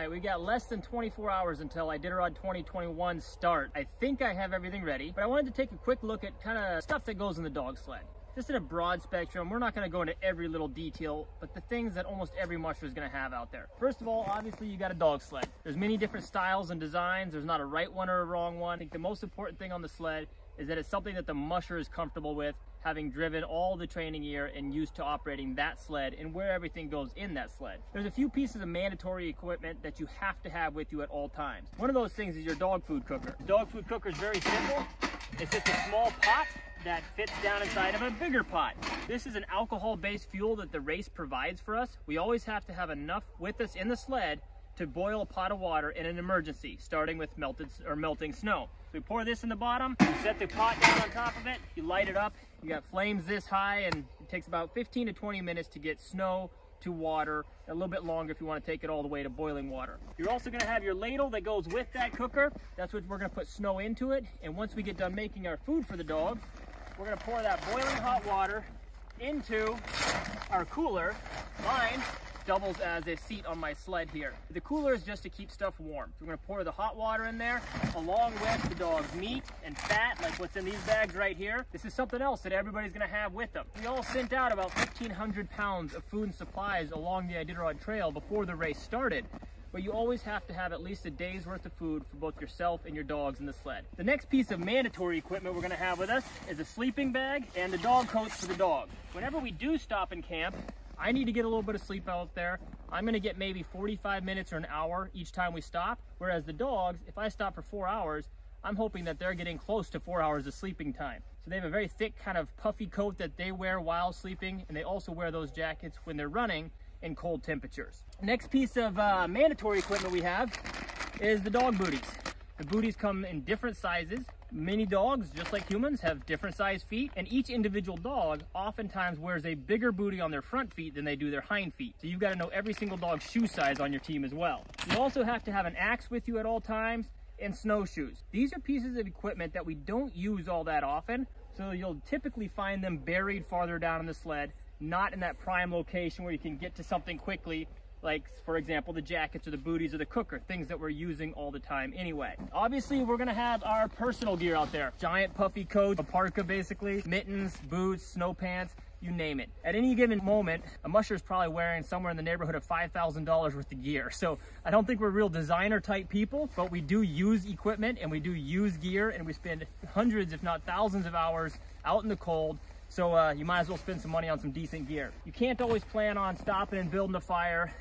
right, we got less than 24 hours until Iditarod 2021 start. I think I have everything ready, but I wanted to take a quick look at kind of stuff that goes in the dog sled. Just in a broad spectrum. We're not going to go into every little detail, but the things that almost every musher is going to have out there. First of all, obviously you got a dog sled. There's many different styles and designs. There's not a right one or a wrong one. I think the most important thing on the sled is that it's something that the musher is comfortable with, having driven all the training gear and used to operating that sled and where everything goes in that sled. There's a few pieces of mandatory equipment that you have to have with you at all times. One of those things is your dog food cooker. The dog food cooker is very simple. It's just a small pot that fits down inside of a bigger pot. This is an alcohol-based fuel that the race provides for us. We always have to have enough with us in the sled to boil a pot of water in an emergency, starting with melting snow. So we pour this in the bottom, you set the pot down on top of it, you light it up, you got flames this high, and it takes about 15 to 20 minutes to get snow to water, a little bit longer if you want to take it all the way to boiling water. You're also going to have your ladle that goes with that cooker. That's what we're going to put snow into it, and once we get done making our food for the dog, we're going to pour that boiling hot water into our cooler. Mine doubles as a seat on my sled here. The cooler is just to keep stuff warm. So we're going to pour the hot water in there along with the dog's meat and fat, like what's in these bags right here. This is something else that everybody's going to have with them. We all sent out about 1,500 pounds of food and supplies along the Iditarod Trail before the race started. But you always have to have at least a day's worth of food for both yourself and your dogs in the sled. The next piece of mandatory equipment we're going to have with us is a sleeping bag and the dog coats for the dog. Whenever we do stop and camp, I need to get a little bit of sleep out there. I'm going to get maybe 45 minutes or an hour each time we stop. Whereas the dogs, if I stop for 4 hours, I'm hoping that they're getting close to 4 hours of sleeping time. So they have a very thick kind of puffy coat that they wear while sleeping, and they also wear those jackets when they're running in cold temperatures. Next piece of mandatory equipment we have is the dog booties. The booties come in different sizes. Many dogs, just like humans, have different size feet, and each individual dog oftentimes wears a bigger bootie on their front feet than they do their hind feet. So you've got to know every single dog's shoe size on your team as well. You also have to have an axe with you at all times and snowshoes. These are pieces of equipment that we don't use all that often, so you'll typically find them buried farther down in the sled, not in that prime location where you can get to something quickly, like, for example, the jackets or the booties or the cooker, things that we're using all the time anyway. Obviously, we're gonna have our personal gear out there. Giant puffy coat, a parka basically, mittens, boots, snow pants, you name it. At any given moment, a musher is probably wearing somewhere in the neighborhood of $5,000 worth of gear. So I don't think we're real designer type people, but we do use equipment and we do use gear, and we spend hundreds, if not thousands of hours out in the cold. So you might as well spend some money on some decent gear. You can't always plan on stopping and building a fire.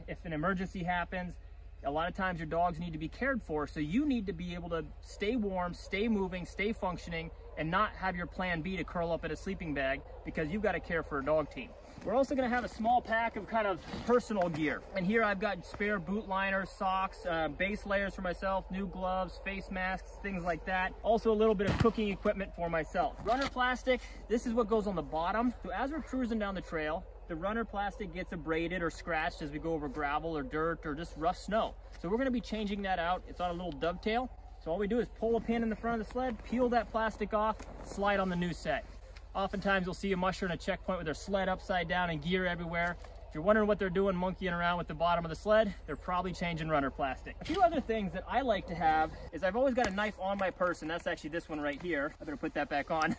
If an emergency happens, a lot of times your dogs need to be cared for. So you need to be able to stay warm, stay moving, stay functioning, and not have your plan B to curl up in a sleeping bag because you've got to care for a dog team. We're also going to have a small pack of kind of personal gear. And here I've got spare boot liners, socks, base layers for myself, new gloves, face masks, things like that. Also a little bit of cooking equipment for myself. Runner plastic, this is what goes on the bottom. So as we're cruising down the trail, the runner plastic gets abraded or scratched as we go over gravel or dirt or just rough snow. So we're going to be changing that out. It's on a little dovetail. So all we do is pull a pin in the front of the sled, peel that plastic off, slide on the new set. Oftentimes you'll see a musher in a checkpoint with their sled upside down and gear everywhere. If you're wondering what they're doing monkeying around with the bottom of the sled, they're probably changing runner plastic. A few other things that I like to have is I've always got a knife on my person. That's actually this one right here. I better put that back on.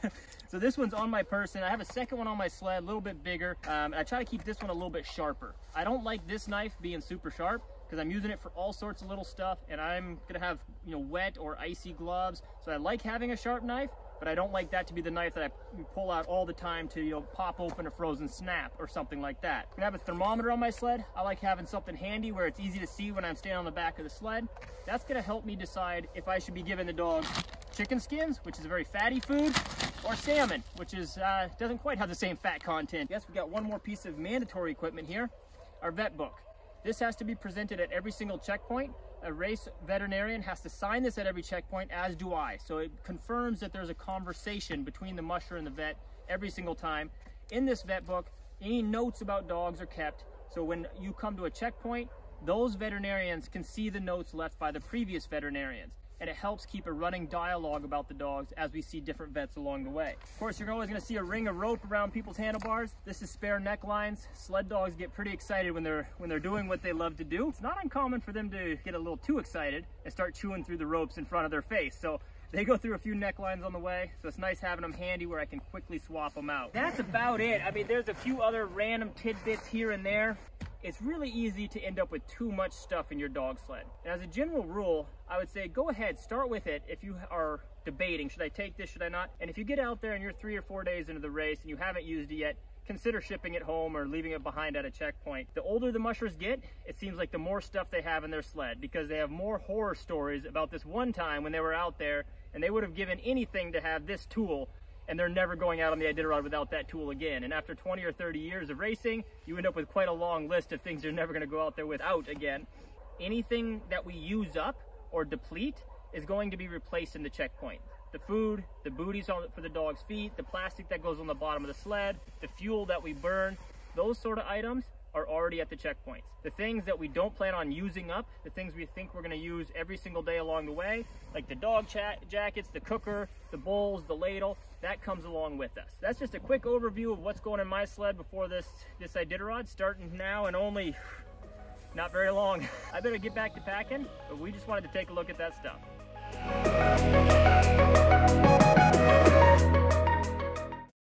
So this one's on my person. I have a second one on my sled, a little bit bigger. And I try to keep this one a little bit sharper. I don't like this knife being super sharp because I'm using it for all sorts of little stuff, and I'm gonna have, you know, wet or icy gloves. So I like having a sharp knife, but I don't like that to be the knife that I pull out all the time to, you know, pop open a frozen snap or something like that. I'm gonna have a thermometer on my sled. I like having something handy where it's easy to see when I'm standing on the back of the sled. That's gonna help me decide if I should be giving the dog chicken skins, which is a very fatty food, or salmon, which is doesn't quite have the same fat content. Yes, we got one more piece of mandatory equipment here, our vet book. This has to be presented at every single checkpoint. A race veterinarian has to sign this at every checkpoint, as do I. So it confirms that there's a conversation between the musher and the vet every single time. In this vet book, any notes about dogs are kept. So when you come to a checkpoint, those veterinarians can see the notes left by the previous veterinarians. and it helps keep a running dialogue about the dogs as we see different vets along the way. Of course, you're always going to see a ring of rope around people's handlebars. This is spare necklines. Sled dogs get pretty excited when they're doing what they love to do. It's not uncommon for them to get a little too excited and start chewing through the ropes in front of their face. So they go through a few necklines on the way, so it's nice having them handy where I can quickly swap them out. That's about it. I mean, there's a few other random tidbits here and there. It's really easy to end up with too much stuff in your dog sled. And as a general rule, I would say go ahead, start with it if you are debating, should I take this, should I not? And if you get out there and you're 3 or 4 days into the race and you haven't used it yet, consider shipping it home or leaving it behind at a checkpoint. The older the mushers get, it seems like the more stuff they have in their sled, because they have more horror stories about this one time when they were out there and they would have given anything to have this tool, and they're never going out on the Iditarod without that tool again. And after 20 or 30 years of racing, you end up with quite a long list of things you're never going to go out there without again. Anything that we use up or deplete is going to be replaced in the checkpoint. The food, the booties for the dog's feet, the plastic that goes on the bottom of the sled, the fuel that we burn, those sort of items are already at the checkpoints. The things that we don't plan on using up, the things we think we're going to use every single day along the way, like the dog jackets, the cooker, the bowls, the ladle, that comes along with us. That's just a quick overview of what's going in my sled before this Iditarod, starting now and only not very long. I better get back to packing, but we just wanted to take a look at that stuff.